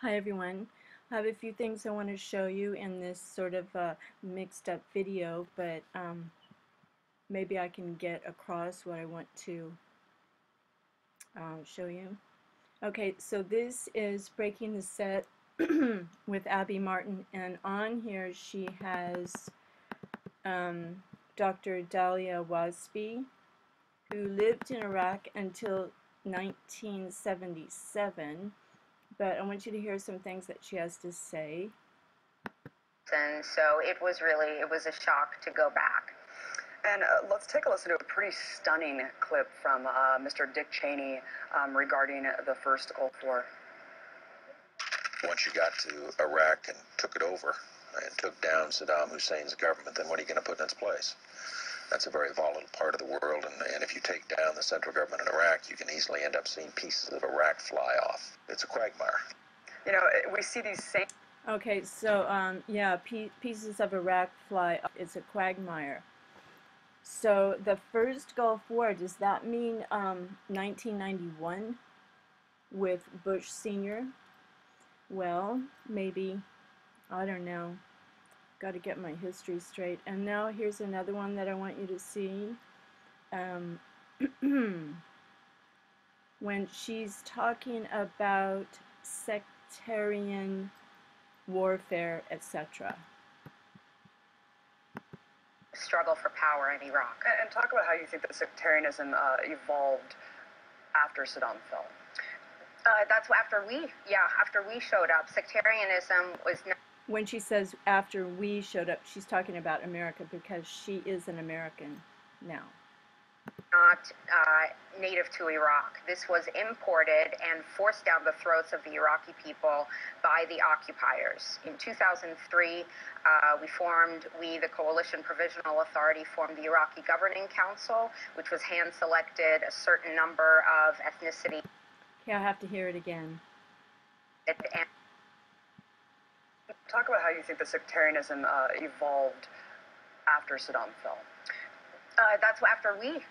Hi everyone. I have a few things I want to show you in this sort of mixed up video, but maybe I can get across what I want to show you. Okay, so this is Breaking the Set with Abby Martin, and on here she has Dr. Dahlia Wasby, who lived in Iraq until 1977, but I want you to hear some things that she has to say. And so it was a shock to go back. And let's take a listen to a pretty stunning clip from Mr. Dick Cheney regarding the first Gulf War. Once you got to Iraq and took it over and took down Saddam Hussein's government, then what are you going to put in its place? That's a very volatile part of the world, and if you take down the central government in Iraq, you can easily end up seeing pieces of Iraq fly off. It's a quagmire. You know, we see these same... Okay, so yeah, pieces of Iraq fly off. It's a quagmire. So the first Gulf War, does that mean 1991 with Bush Sr.? Well, maybe. I don't know. Got to get my history straight. And now here's another one that I want you to see. When she's talking about sectarian warfare, etc. Struggle for power in Iraq. And talk about how you think that sectarianism evolved after Saddam fell. That's after we showed up. Sectarianism was not. When she says after we showed up, she's talking about America because she is an American now. Not native to Iraq. This was imported and forced down the throats of the Iraqi people by the occupiers. In 2003, the Coalition Provisional Authority, formed the Iraqi Governing Council, which was hand-selected a certain number of ethnicity. Okay, I have to hear it again. Talk about how you think that sectarianism evolved after Saddam fell. That's after we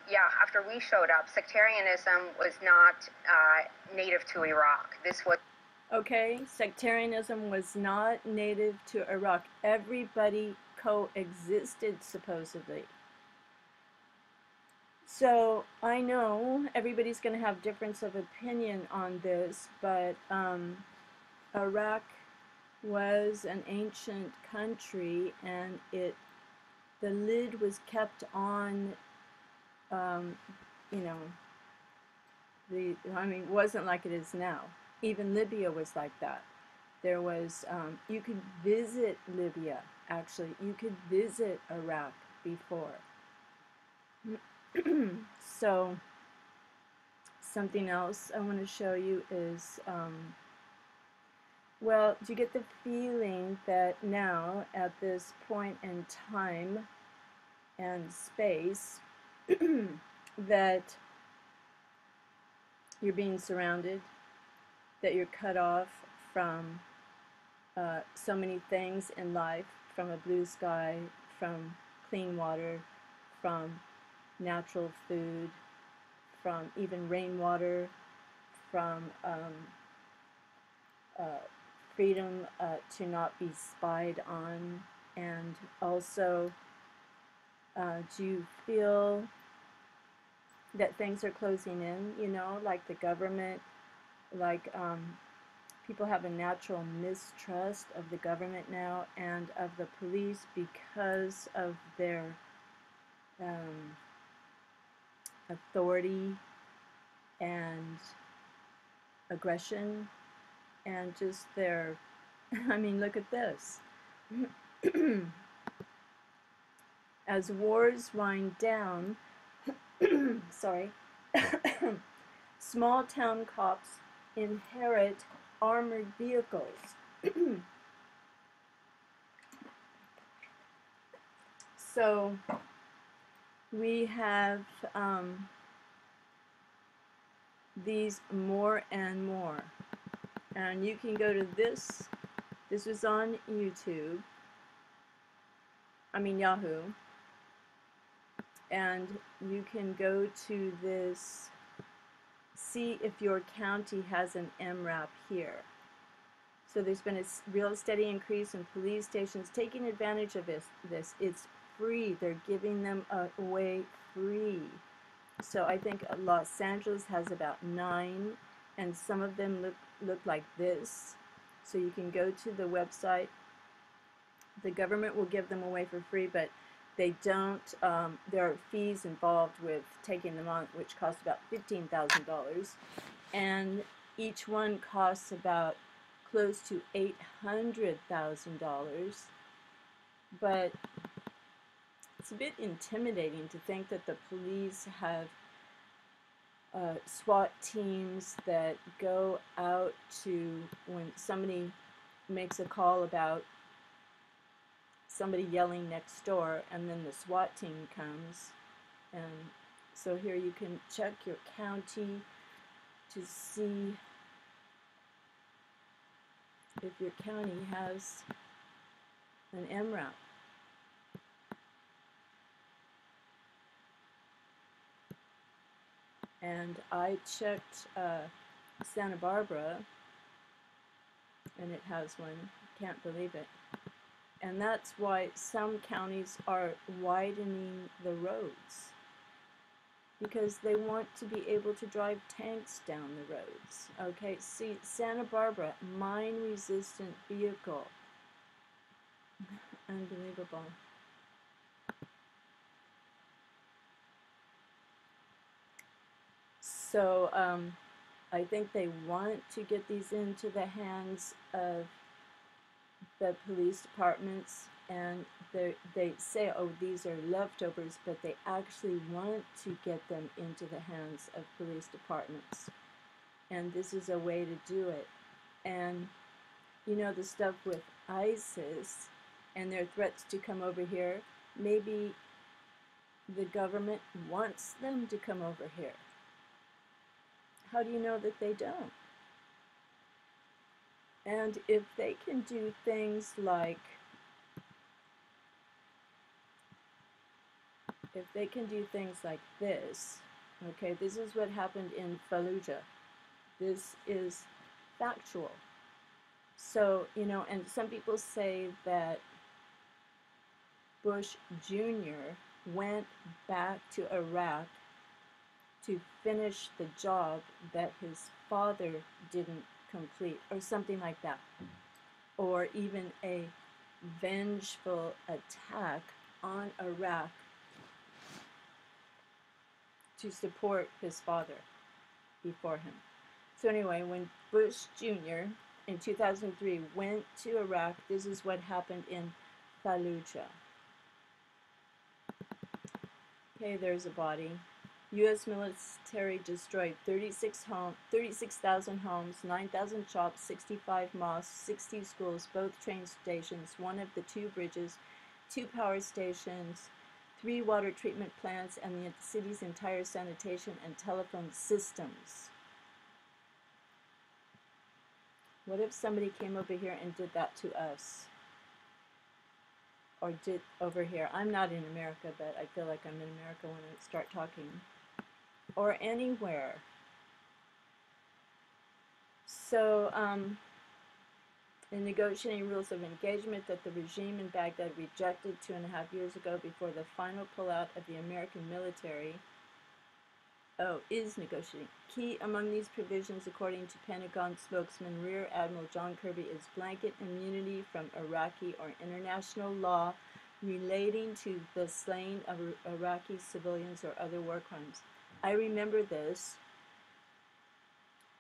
showed up. Sectarianism was not native to Iraq. This was... Okay, sectarianism was not native to Iraq. Everybody coexisted, supposedly. So I know everybody's going to have difference of opinion on this, but Iraq was an ancient country, and the lid was kept on, you know, it wasn't like it is now. Even Libya was like that. There was, you could visit Libya, actually. You could visit Iraq before. So, something else I want to show you is, well, do you get the feeling that now, at this point in time and space, that you're being surrounded, that you're cut off from so many things in life, from a blue sky, from clean water, from natural food, from even rainwater, from freedom to not be spied on, and also do you feel that things are closing in, you know, like the government, like people have a natural mistrust of the government now and of the police because of their authority and aggression and just their, I mean, look at this. As wars wind down, sorry, small town cops inherit armored vehicles. So we have these more and more. And you can go to this was on YouTube, Yahoo, and you can go to see if your county has an MRAP here. So there's been a real steady increase in police stations taking advantage of this. It's free. They're giving them away free. So I think Los Angeles has about 9, and some of them look like this. So you can go to the website. The government will give them away for free, but they don't. There are fees involved with taking them on, which cost about $15,000, and each one costs about close to $800,000. But it's a bit intimidating to think that the police have SWAT teams that go out to, when somebody makes a call about somebody yelling next door, and then the SWAT team comes. And so here you can check your county to see if your county has an MRAP. And I checked Santa Barbara, and it has one. Can't believe it. And that's why some counties are widening the roads, because they want to be able to drive tanks down the roads. Okay, see, Santa Barbara, mine-resistant vehicle. Unbelievable. So I think they want to get these into the hands of the police departments, and they say, oh, these are leftovers, but they actually want to get them into the hands of police departments. And this is a way to do it. And you know, the stuff with ISIS and their threats to come over here, maybe the government wants them to come over here. How do you know that they don't? And if they can do things like, this, okay, this is what happened in Fallujah. This is factual. So, you know, and some people say that Bush Jr. went back to Iraq to finish the job that his father didn't complete, or something like that. Or even a vengeful attack on Iraq to support his father before him. So anyway, when Bush Jr. in 2003 went to Iraq, this is what happened in Fallujah. Okay, there's a body. U.S. military destroyed 36,000 homes, 9,000 shops, 65 mosques, 60 schools, both train stations, one of the 2 bridges, 2 power stations, 3 water treatment plants, and the city's entire sanitation and telephone systems. What if somebody came over here and did that to us? Or did over here? I'm not in America, but I feel like I'm in America when I start talking. Or anywhere. So, the negotiating rules of engagement that the regime in Baghdad rejected 2.5 years ago before the final pullout of the American military is negotiating. Key among these provisions, according to Pentagon spokesman Rear Admiral John Kirby, is blanket immunity from Iraqi or international law relating to the slaying of Iraqi civilians or other war crimes. I remember this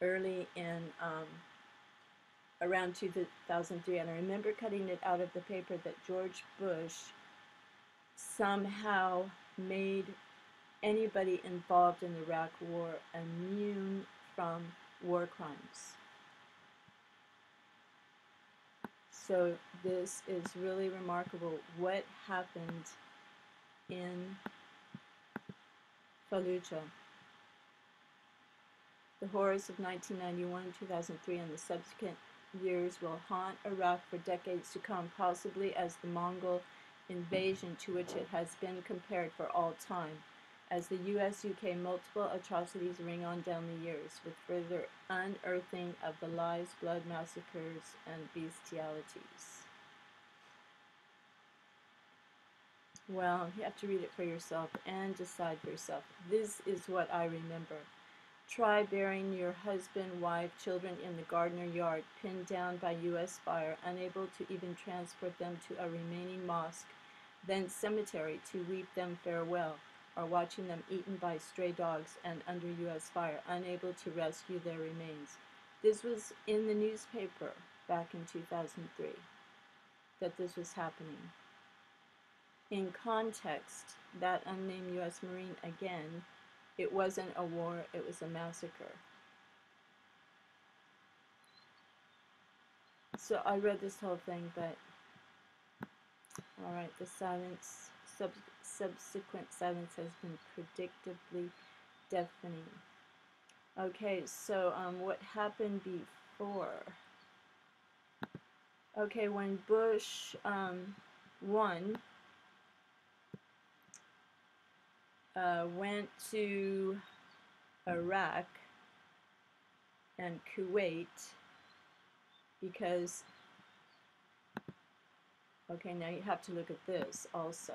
early in around 2003, and I remember cutting it out of the paper that George Bush somehow made anybody involved in the Iraq War immune from war crimes. So this is really remarkable what happened in Fallujah. The horrors of 1991, 2003, and the subsequent years will haunt Iraq for decades to come, possibly as the Mongol invasion to which it has been compared for all time, as the US-UK multiple atrocities ring on down the years, with further unearthing of the lies, blood, massacres, and bestialities. Well, you have to read it for yourself and decide for yourself. This is what I remember. Try burying your husband, wife, children in the Gardner yard, pinned down by U.S. fire, unable to even transport them to a remaining mosque, then cemetery to weep them farewell, or watching them eaten by stray dogs and under U.S. fire, unable to rescue their remains. This was in the newspaper back in 2003, that this was happening. In context, that unnamed U.S. Marine, again, it wasn't a war, it was a massacre. So I read this whole thing, but alright, the silence, subsequent silence has been predictably deafening. Okay, so what happened before? Okay, when Bush won, went to Iraq and Kuwait because, okay, now you have to look at this also.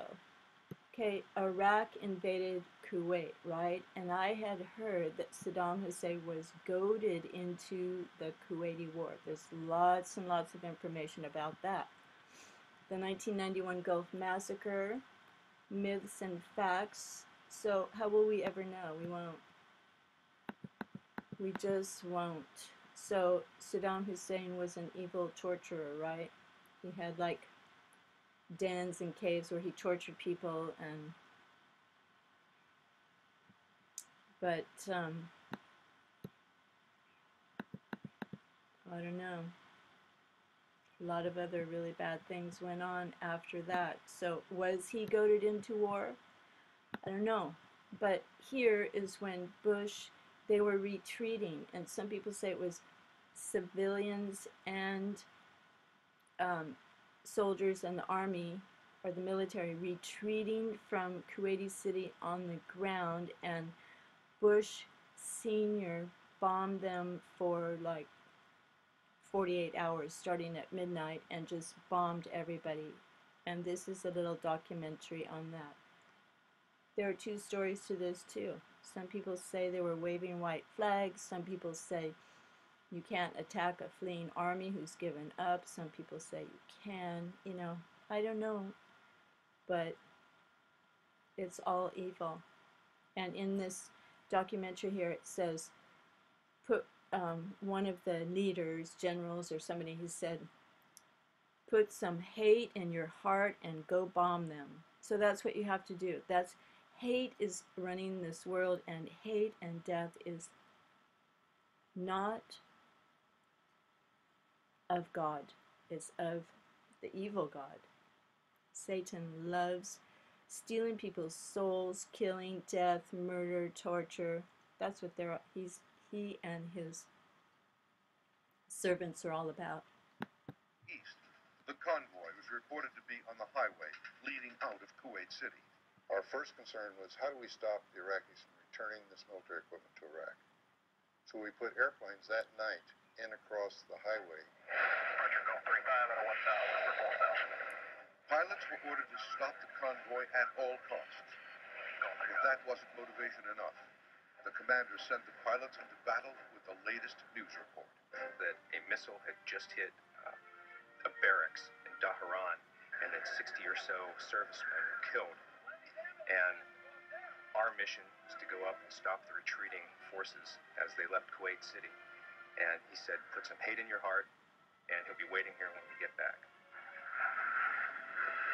Okay, Iraq invaded Kuwait, right? And I had heard that Saddam Hussein was goaded into the Kuwaiti war. There's lots and lots of information about that. The 1991 Gulf Massacre, myths and facts. So how will we ever know? We won't. We just won't. So Saddam Hussein was an evil torturer, right? He had like dens and caves where he tortured people, and but I don't know. A lot of other really bad things went on after that. So was he goaded into war? I don't know. But here is when Bush, they were retreating, and some people say it was civilians and soldiers and the army or the military retreating from Kuwaiti City on the ground, and Bush Sr. bombed them for like 48 hours starting at midnight and just bombed everybody. And this is a little documentary on that. There are two stories to this too. Some people say they were waving white flags. Some people say you can't attack a fleeing army who's given up. Some people say you can. You know, I don't know. But it's all evil. And in this documentary here it says, put one of the leaders, generals or somebody, he said, put some hate in your heart and go bomb them. So that's what you have to do. That's hate is running this world, and hate and death is not of God. It's of the evil God. Satan loves stealing people's souls, killing, death, murder, torture. That's what he and his servants are all about. East, the convoy was reported to be on the highway leading out of Kuwait City. Our first concern was, how do we stop the Iraqis from returning this military equipment to Iraq? So we put airplanes that night in across the highway. Roger, go 35 and 1,000 for 4,000. Pilots were ordered to stop the convoy at all costs. But that wasn't motivation enough. The commander sent the pilots into battle with the latest news report. That a missile had just hit a barracks in Dhahran, and that 60 or so servicemen were killed. And our mission was to go up and stop the retreating forces as they left Kuwait City. And he said, put some hate in your heart, and he'll be waiting here when we get back.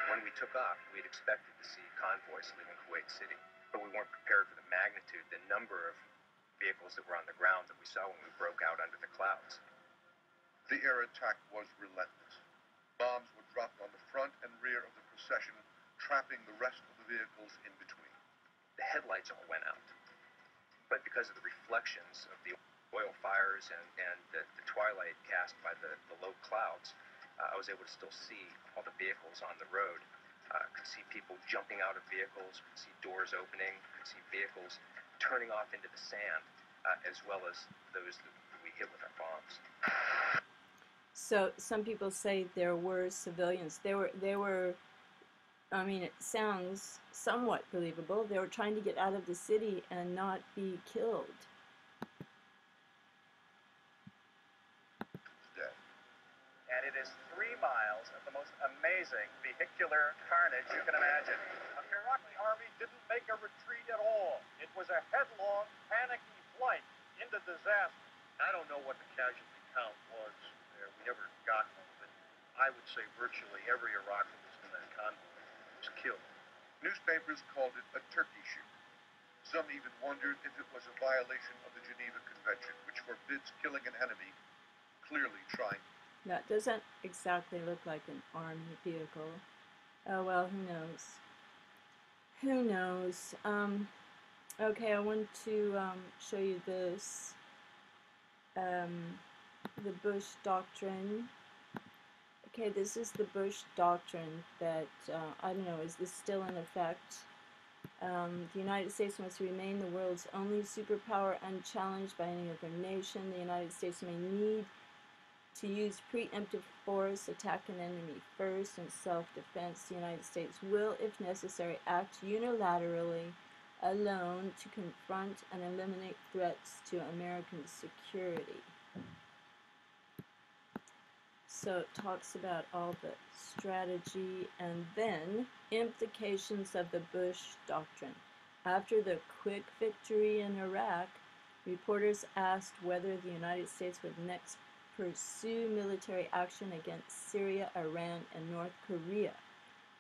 When we took off, we'd expected to see convoys leaving Kuwait City, but we weren't prepared for the magnitude, the number of vehicles that were on the ground that we saw when we broke out under the clouds. The air attack was relentless. Bombs were dropped on the front and rear of the procession, trapping the rest of the vehicles in between. The headlights all went out, but because of the reflections of the oil fires and the twilight cast by the low clouds, I was able to still see all the vehicles on the road. Could see people jumping out of vehicles, could see doors opening, could see vehicles turning off into the sand, as well as those that we hit with our bombs. So some people say there were civilians. They were, I mean, it sounds somewhat believable. They were trying to get out of the city and not be killed. And it is 3 miles of the most amazing vehicular carnage you can imagine. The Iraqi army didn't make a retreat at all. It was a headlong, panicky flight into disaster. I don't know what the casualty count was there. We never got one, but I would say virtually every Iraqi that was in that convoy was killed. Newspapers called it a turkey shoot. Some even wondered if it was a violation of the Geneva Convention, which forbids killing an enemy, clearly trying. That doesn't exactly look like an army vehicle. Oh well, who knows? Who knows? Okay, I want to show you this. The Bush Doctrine. Okay, this is the Bush Doctrine that, I don't know, is this still in effect? The United States must remain the world's only superpower unchallenged by any other nation. The United States may need to use preemptive force, attack an enemy first, in self-defense. The United States will, if necessary, act unilaterally alone to confront and eliminate threats to American security. So it talks about all the strategy and then implications of the Bush Doctrine. After the quick victory in Iraq, reporters asked whether the United States would next pursue military action against Syria, Iran, and North Korea.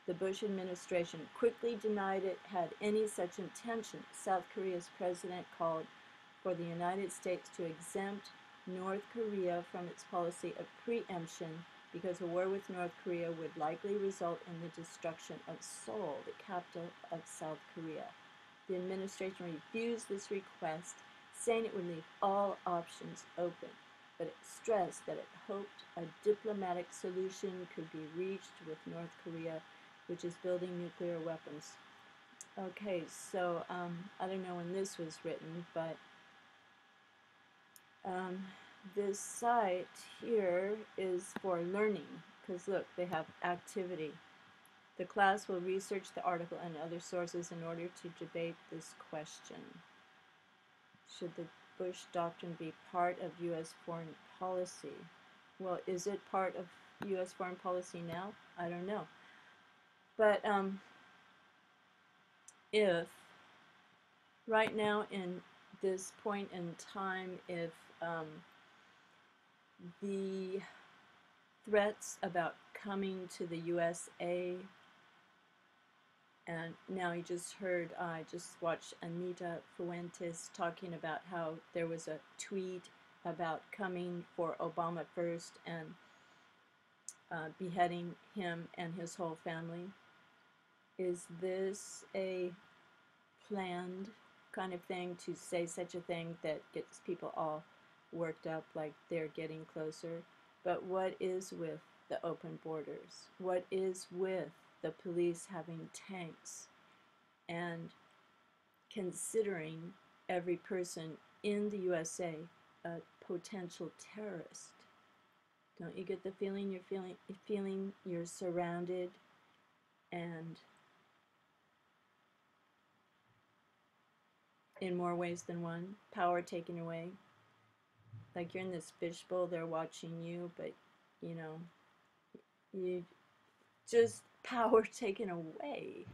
The Bush administration quickly denied it had any such intention. South Korea's president called for the United States to exempt North Korea from its policy of preemption because a war with North Korea would likely result in the destruction of Seoul, the capital of South Korea. The administration refused this request, saying it would leave all options open, but it stressed that it hoped a diplomatic solution could be reached with North Korea, which is building nuclear weapons. Okay, so I don't know when this was written, but this site here is for learning, because look, they have activity. The class will research the article and other sources in order to debate this question. Should the Bush Doctrine be part of U.S. foreign policy? Well, is it part of U.S. foreign policy now? I don't know. But if right now in this point in time, if the threats about coming to the USA, and now you just heard, I just watched Anita Fuentes talking about how there was a tweet about coming for Obama first and beheading him and his whole family. Is this a planned kind of thing to say such a thing that gets people all worked up like they're getting closer? But what is with the open borders? What is with the police having tanks and considering every person in the USA a potential terrorist? Don't you get the feeling you're surrounded and in more ways than one, power taken away? Like you're in this fishbowl, they're watching you, but you know, you just power taken away.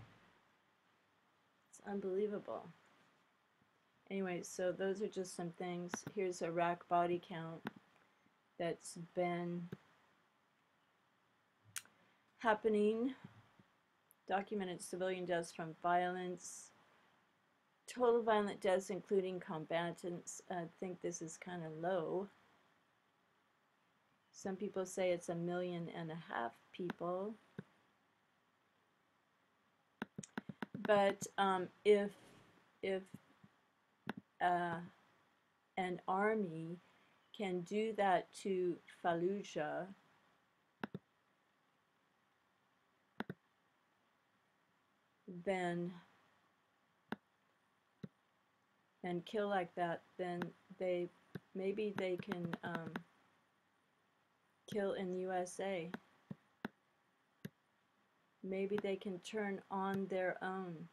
It's unbelievable. Anyway, so those are just some things. Here's Iraq body count that's been happening. Documented civilian deaths from violence. Total violent deaths, including combatants. I think this is kind of low. Some people say it's 1.5 million people. But if an army can do that to Fallujah, then and kill like that, then maybe they can kill in the USA. Maybe they can turn on their own.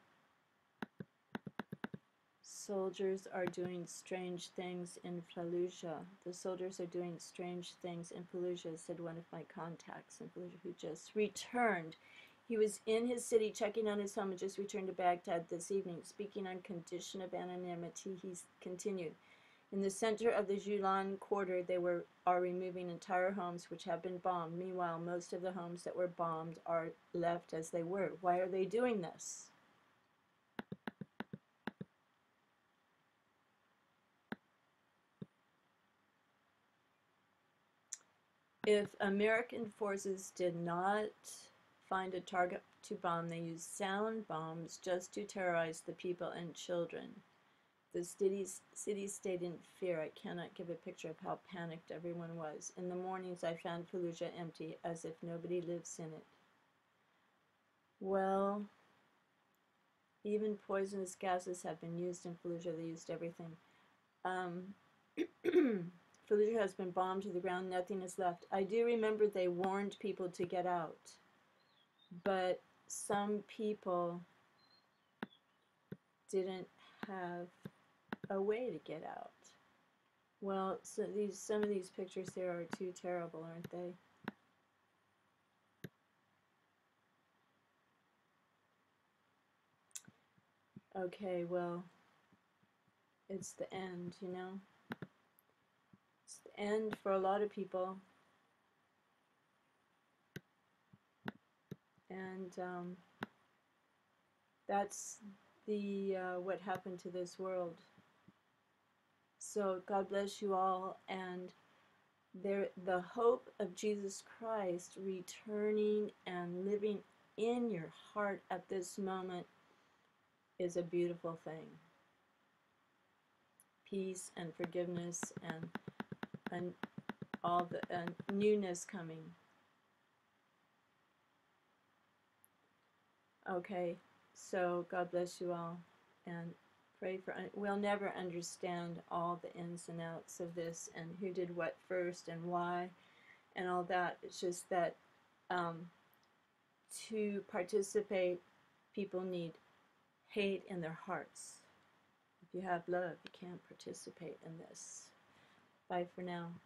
Soldiers are doing strange things in Fallujah. The soldiers are doing strange things in Fallujah, said one of my contacts in Fallujah who just returned. He was in his city checking on his home and just returned to Baghdad this evening. Speaking on condition of anonymity, he continued. In the center of the Julan quarter, they are removing entire homes which have been bombed. Meanwhile, most of the homes that were bombed are left as they were. Why are they doing this? If American forces did not find a target to bomb, they used sound bombs just to terrorize the people and children. The city stayed in fear. I cannot give a picture of how panicked everyone was. In the mornings, I found Fallujah empty, as if nobody lives in it. Well, even poisonous gases have been used in Fallujah. They used everything. Fallujah has been bombed to the ground. Nothing is left. I do remember they warned people to get out, but some people didn't have a way to get out. Well, so some of these pictures here are too terrible, aren't they? Okay, well, it's the end, you know? It's the end for a lot of people. And that's what happened to this world. So God bless you all, and the hope of Jesus Christ returning and living in your heart at this moment is a beautiful thing. Peace and forgiveness and all the newness coming. Okay, so God bless you all, and pray for. We'll never understand all the ins and outs of this and who did what first and why and all that. It's just that to participate, people need hate in their hearts. If you have love, you can't participate in this. Bye for now.